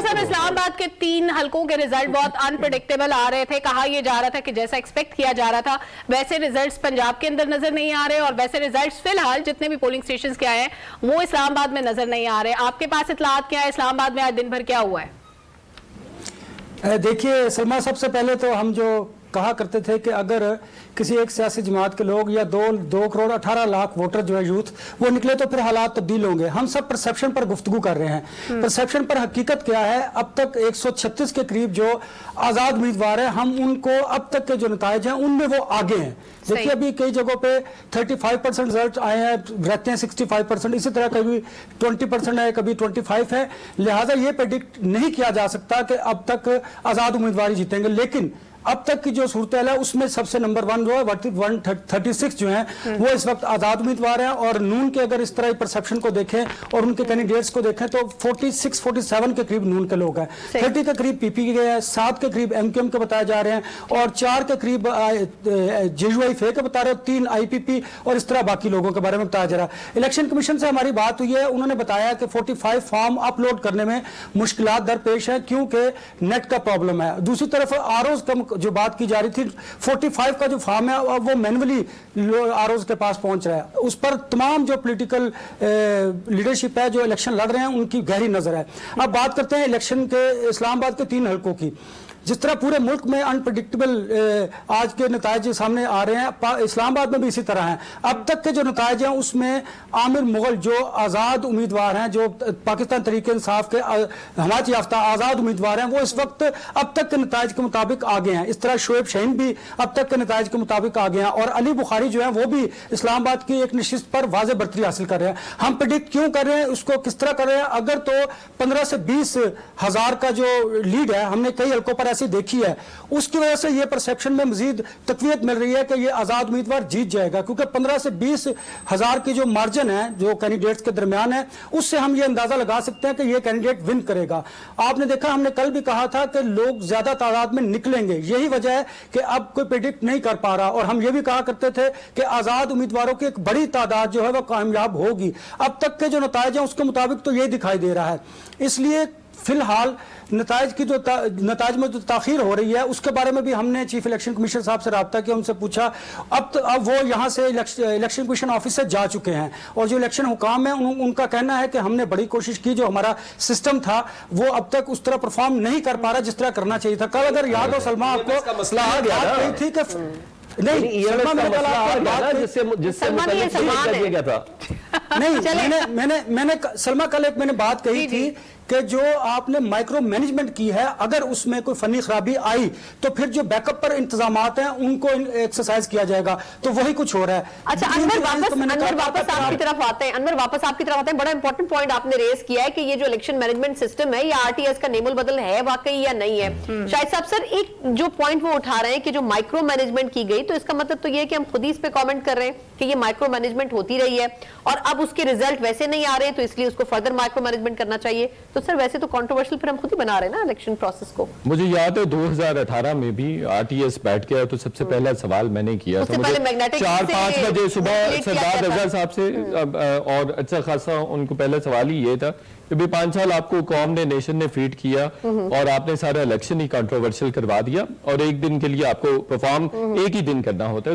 Sir साहब, इस्लामाबाद के 3 हलकों के रिजल्ट बहुत अनप्रेडिक्टेबल आ रहे थे। कहा यह जा रहा था कि जैसा एक्सपेक्ट किया जा रहा था वैसे रिजल्ट्स पंजाब के अंदर नजर नहीं आ रहे, और वैसे रिजल्ट्स फिलहाल जितने भी पोलिंग स्टेशंस के आए हैं वो इस्लामाबाद में नजर नहीं आ रहे। आपके पास इत्तलात क्या है, इस्लामाबाद में आज दिन भर क्या हुआ है? देखिए सलमा, सबसे पहले तो हम जो कहा करते थे कि अगर किसी एक सियासी जमात के लोग या 2 करोड़ 18 लाख वोटर जो है यूथ वो निकले तो फिर हालात तब्दील होंगे। हम सब परसेप्शन पर गुफ्तगू कर रहे हैं। परसेप्शन पर हकीकत क्या है, अब तक 136 के करीब जो आज़ाद उम्मीदवार हैं, हम उनको अब तक के जो नताइज हैं उनमें वो आगे हैं। देखिए अभी कई जगहों पे 35% रिजल्ट आए हैं, रहते हैं 65%, इसी तरह कभी 20% है, कभी 25 है। लिहाजा ये प्रेडिक्ट नहीं किया जा सकता कि अब तक आज़ाद उम्मीदवार जीतेंगे, लेकिन अब तक की जो सूरत है उसमें सबसे नंबर 1 जो है 136 जो है वो इस वक्त आज़ाद उम्मीदवार है। और नून के अगर इस तरह परसेप्शन को देखें और उनके कैंडिडेट्स को देखें तो 46-47 के करीब नून के लोग हैं, 30 के करीब पीपी के हैं, 7 के करीब एमकेएम के बताए जा रहे हैं, और 4 के करीब जेयूआईफे के बता रहे हैं, 3 आईपीपी, और इस तरह बाकी लोगों के बारे में बताया जा रहा है। इलेक्शन कमीशन से हमारी बात हुई है, उन्होंने बताया कि 45 फॉर्म अपलोड करने में मुश्किलात दरपेश है क्योंकि नेट का प्रॉब्लम है। दूसरी तरफ आरओज कम जो बात की जा रही थी, 45 का जो फॉर्म है अब वो मैनुअली आरओज के पास पहुंच रहा है। उस पर तमाम जो पॉलिटिकल लीडरशिप है जो इलेक्शन लड़ रहे हैं उनकी गहरी नजर है। अब बात करते हैं इलेक्शन के इस्लामाबाद के 3 हलकों की। जिस तरह पूरे मुल्क में अनप्रेडिक्टेबल आज के नतायज सामने आ रहे हैं, इस्लामाबाद में भी इसी तरह हैं। अब तक के जो नतायज हैं उसमें आमिर मुगल जो आज़ाद उम्मीदवार हैं, जो पाकिस्तान तहरीक इंसाफ के हमायत याफ्ता आज़ाद उम्मीदवार हैं, वो इस वक्त अब तक के नतायज के मुताबिक आगे हैं। इस तरह शोएब शाहीन भी अब तक के नतायज के मुताबिक आगे हैं, और अली बुखारी जो है वो भी इस्लामाबाद की एक नशिस्त पर वाज़े बरतरी हासिल कर रहे हैं। हम प्रेडिक्ट क्यों कर रहे हैं, उसको किस तरह कर रहे हैं, अगर तो 15 से 20 हज़ार का जो लीड है हमने कई हलकों पर ऐसी देखी है, उसकी वजह से ये परसेप्शन में मजीद तकवीत मिल रही है कि ये आज़ाद उम्मीदवार जीत जाएगा, क्योंकि 15 से 20 हज़ार की जो मार्जिन है जो कैंडिडेट्स के दरमियान है उससे हम ये अंदाजा लगा सकते हैं कि ये कैंडिडेट विन करेगा। आपने देखा, हमने कल भी कहा था कि लोग ज्यादा तादाद में निकलेंगे, यही वजह है कि अब कोई प्रेडिक्ट नहीं कर पा रहा, और हम ये भी कहा करते थे कि आज़ाद उम्मीदवारों की एक बड़ी तादाद जो है वह कामयाब होगी। अब तक के जो नताइज हैं उसके मुताबिक तो ये दिखाई दे रहा है। इसलिए फिलहाल नताइज में जो ताखीर हो रही है उसके बारे में भी हमने चीफ इलेक्शन कमीशनर साहब से रब्ता किया, उनसे पूछा। अब वो यहाँ से इलेक्शन कमीशन ऑफिस से जा चुके हैं, और जो इलेक्शन हुकाम है उनका कहना है कि हमने बड़ी कोशिश की, जो हमारा सिस्टम था वो अब तक उस तरह परफॉर्म नहीं कर पा रहा जिस तरह करना चाहिए था। कल अगर याद हो सलमा आपको मसला आ गया थी कि नहीं, मैंने सलमा कल एक मैंने बात कही थी कि जो आपने माइक्रो मैनेजमेंट की है, अगर उसमें कोई फनी खराबी आई तो फिर जो बैकअप पर इंतजामात हैं उनको एक्सरसाइज किया जाएगा, तो वही कुछ हो रहा है। अच्छा, अनवर वापस आपकी तरफ आते हैं। अनवर वापस आपकी तरफ आते हैं। बड़ा इंपॉर्टेंट पॉइंट आपने रेज किया है कि ये जो इलेक्शन मैनेजमेंट सिस्टम है, या आरटीएस का नेमुल बदल है वाकई या नहीं है। शायद साहब सर एक जो पॉइंट वो उठा रहे हैं कि जो माइक्रो मैनेजमेंट की गई, तो इसका मतलब तो ये कि हम खुद ही इस पे कमेंट कर रहे हैं कि ये माइक्रो मैनेजमेंट होती रही है और अब उसके रिजल्ट वैसे नहीं आ रहे, तो इसलिए उसको फर्दर माइक्रो मैनेजमेंट करना चाहिए। तो सर वैसे तो कंट्रोवर्शियल फिर हम खुद ही बना रहे हैं ना इलेक्शन प्रोसेस को। मुझे याद है 2018 में भी आरटीएस बैठ गया, तो सबसे पहला सवाल मैंने किया था, मुझे 4-5 बजे सुबह सरदार रजा साहब से, और अच्छा खासा उनको पहला सवाल ही ये था कि भाई 5 साल आपको कौम ने, नेशन ने फीड किया और आपने सारा इलेक्शन ही कंट्रोवर्शियल करवा दिया, और एक दिन के लिए आपको परफॉर्म एक ही दिन करना होता है।